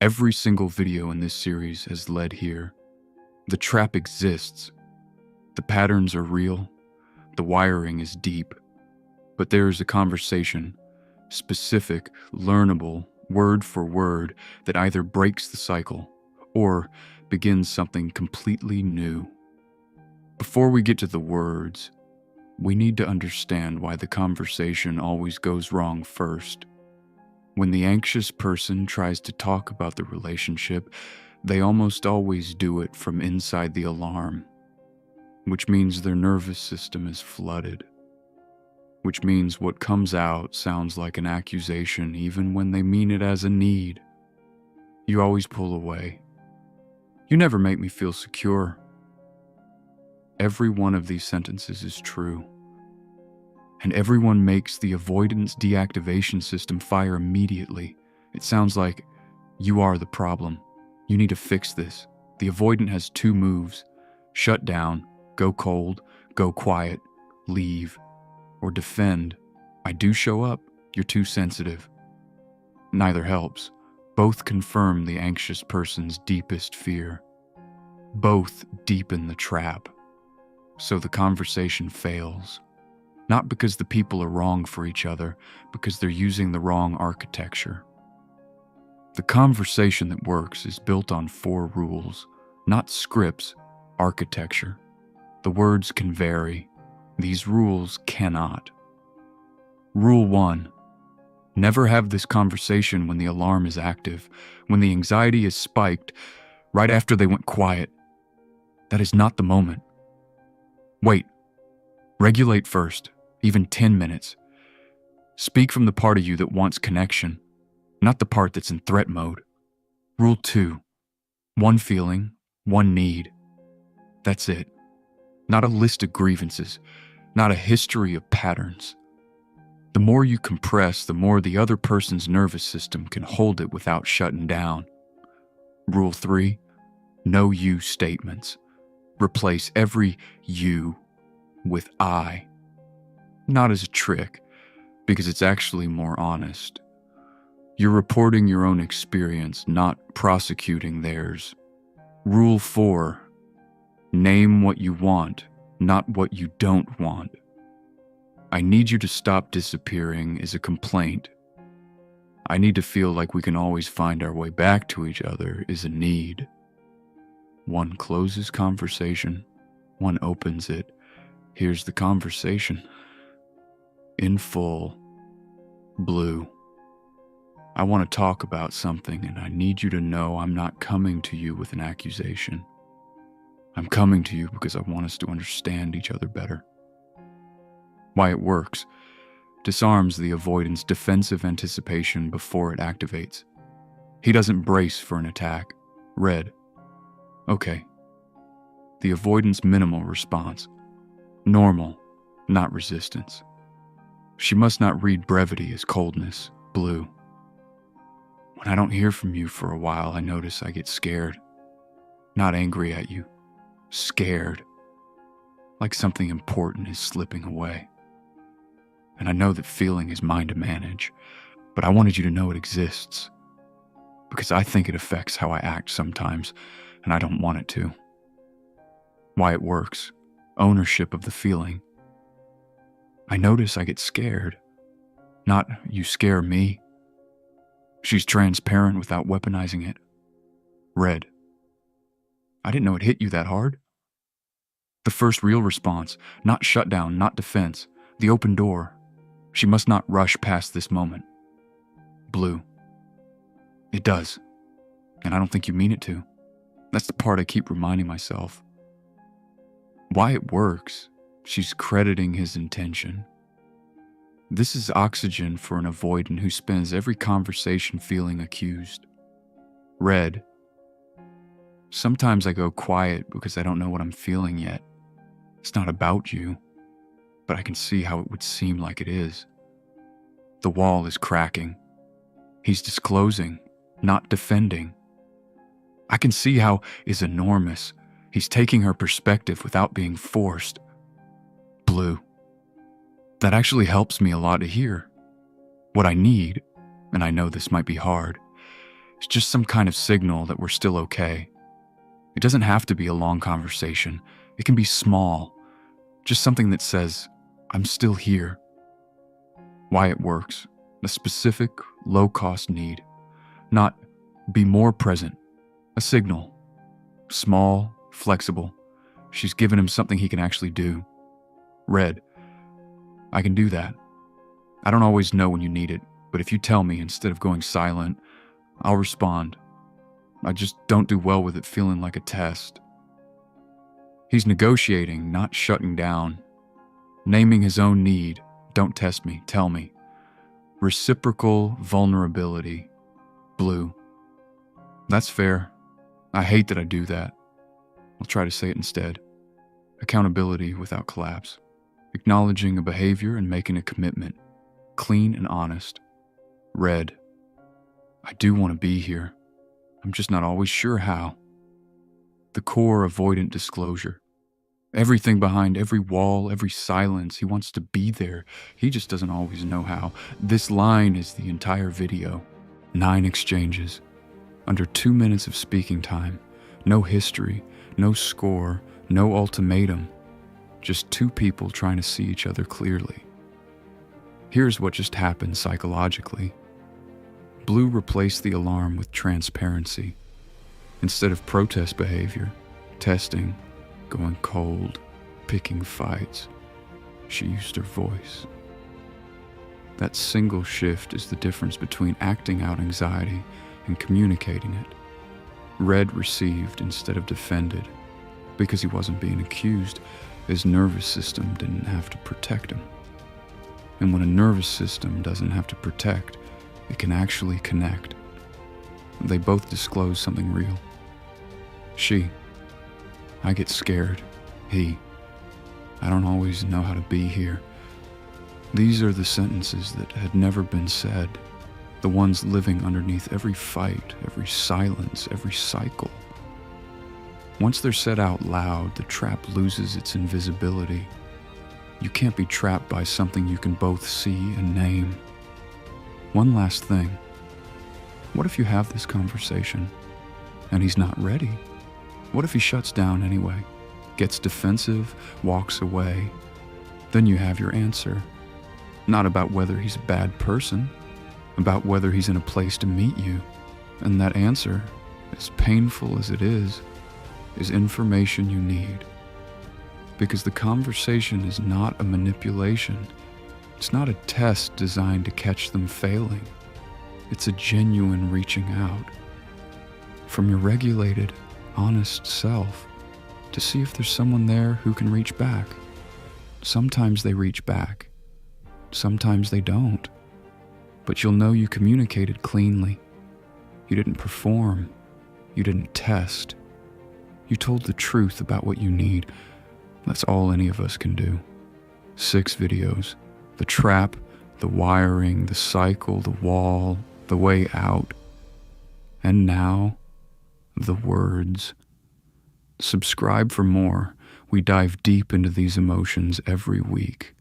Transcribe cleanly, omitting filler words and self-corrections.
Every single video in this series has led here. The trap exists. The patterns are real. The wiring is deep. But there is a conversation, specific, learnable, word for word, that either breaks the cycle or begins something completely new. Before we get to the words, we need to understand why the conversation always goes wrong first. When the anxious person tries to talk about the relationship, they almost always do it from inside the alarm, which means their nervous system is flooded, which means what comes out sounds like an accusation even when they mean it as a need. You always pull away. You never make me feel secure. Every one of these sentences is true. And everyone makes the avoidance deactivation system fire immediately. It sounds like, you are the problem. You need to fix this. The avoidant has two moves: shut down, go cold, go quiet, leave, or defend. I do show up, you're too sensitive. Neither helps. Both confirm the anxious person's deepest fear. Both deepen the trap. So the conversation fails. Not because the people are wrong for each other, because they're using the wrong architecture. The conversation that works is built on 4 rules, not scripts, architecture. The words can vary. These rules cannot. Rule 1. Never have this conversation when the alarm is active, when the anxiety is spiked, right after they went quiet. That is not the moment. Wait. Regulate first, even 10 minutes. Speak from the part of you that wants connection, not the part that's in threat mode. Rule 2. One feeling, one need. That's it. Not a list of grievances, not a history of patterns. The more you compress, the more the other person's nervous system can hold it without shutting down. Rule 3. No you statements. Replace every you with I. Not as a trick, because it's actually more honest. You're reporting your own experience, not prosecuting theirs. Rule 4. Name what you want, not what you don't want. I need you to stop disappearing is a complaint. I need to feel like we can always find our way back to each other is a need. One closes conversation, one opens it. Here's the conversation. In full. Blue. I want to talk about something, and I need you to know I'm not coming to you with an accusation. I'm coming to you because I want us to understand each other better. Why it works. Disarms the avoidance defensive anticipation before it activates. He doesn't brace for an attack. Red. Okay. The avoidance minimal response. Normal, not resistance. She must not read brevity as coldness. Blue. When I don't hear from you for a while, I notice I get scared. Not angry at you. Scared. Like something important is slipping away. And I know that feeling is mine to manage, but I wanted you to know it exists. Because I think it affects how I act sometimes, and I don't want it to. Why it works. Ownership of the feeling. I notice I get scared. Not you scare me. She's transparent without weaponizing it. Red. I didn't know it hit you that hard. The first real response, not shutdown, not defense, the open door. She must not rush past this moment. Blue. It does. And I don't think you mean it to. That's the part I keep reminding myself. Why it works. She's crediting his intention. This is oxygen for an avoidant who spends every conversation feeling accused. Red. Sometimes I go quiet because I don't know what I'm feeling yet. It's not about you, but I can see how it would seem like it is. The wall is cracking. He's disclosing, not defending. I can see how is enormous. He's taking her perspective without being forced. Blue. That actually helps me a lot to hear. What I need, and I know this might be hard, It's just some kind of signal that we're still okay. It doesn't have to be a long conversation. It can be small, just something that says, I'm still here. Why it works, a specific, low-cost need. Not be more present, a signal. Small, flexible. She's given him something he can actually do. Red, I can do that. I don't always know when you need it, but if you tell me instead of going silent, I'll respond. I just don't do well with it feeling like a test. He's negotiating, not shutting down. Naming his own need. Don't test me, tell me. Reciprocal vulnerability. Blue. That's fair. I hate that I do that. I'll try to say it instead. Accountability without collapse. Acknowledging a behavior and making a commitment. Clean and honest. Red. I do want to be here. I'm just not always sure how. The core avoidant disclosure. Everything behind every wall, every silence, he wants to be there. He just doesn't always know how. This line is the entire video. 9 exchanges. Under 2 minutes of speaking time. No history, no score, no ultimatum. Just 2 people trying to see each other clearly. Here's what just happened psychologically. Blue replaced the alarm with transparency. Instead of protest behavior, testing, going cold, picking fights, she used her voice. That single shift is the difference between acting out anxiety and communicating it. Red received instead of defended. Because he wasn't being accused, his nervous system didn't have to protect him. And when a nervous system doesn't have to protect, it can actually connect. They both disclose something real. She, I get scared. He, I don't always know how to be here. These are the sentences that had never been said, the ones living underneath every fight, every silence, every cycle. Once they're said out loud, the trap loses its invisibility. You can't be trapped by something you can both see and name. One last thing. What if you have this conversation and he's not ready? What if he shuts down anyway, gets defensive, walks away? Then you have your answer. Not about whether he's a bad person, about whether he's in a place to meet you. And that answer, as painful as it is information you need. Because the conversation is not a manipulation. It's not a test designed to catch them failing. It's a genuine reaching out from your regulated, honest self to see if there's someone there who can reach back. Sometimes they reach back. Sometimes they don't. But you'll know you communicated cleanly. You didn't perform. You didn't test. You told the truth about what you need. That's all any of us can do. 6 videos. The trap, the wiring, the cycle, the wall, the way out. And now, the words. Subscribe for more. We dive deep into these emotions every week.